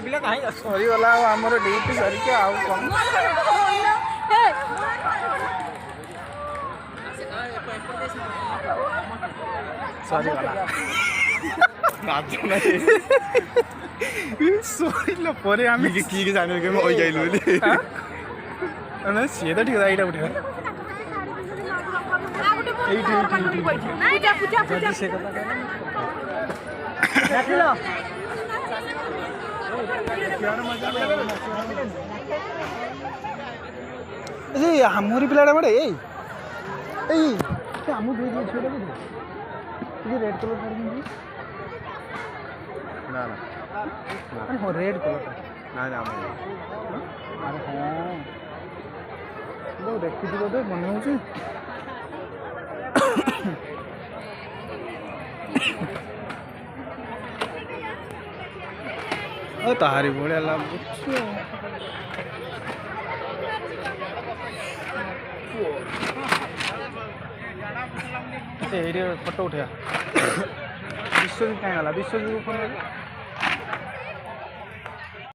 ପିଲା କାହିଁ ଆସ ସରିଗଲା ଆଉ ଆମର ଡ୍ୟୁଟି ସରିକି ଆଉ କ'ଣ ସରିଗଲା ନାଚ ନାହିଁ ସରିଲା ପରେ ଆମେ କିଏ ଜାଣିବେ କେମିତି ଅଇଯାଇଲୁ ବୋଲି ସିଏ ତ ଠିକ ଏଇଟା ଉଠିବା ଏଇଠି ଯଦି ସେ କଥା ଆମରି ପିଲାଟା ଗୋଟେ ଏଇ ଆମ ଦୁଇ ଝିଅଟା ବୋଧେ ରେଡ୍ କଲର୍ ଶାଢ଼ୀ ପିନ୍ଧି ନା ନା ଆରେ ହଁ ରେଡ୍ କଲର୍ଟା ନାଇଁ ନା ଆରେ ହଁ ଦେଖିଛି ବୋଧେ ମନେ ହେଉଛି ଆଉ ତାହାରି ଭଳିଆ ଲାଗୁଛି ଏଇଠି ଫଟୋ ଉଠେଇବା ବିଶ୍ୱଜିତ କାହିଁ ଗଲା ବିଶ୍ୱଜିତ ଫୋନ୍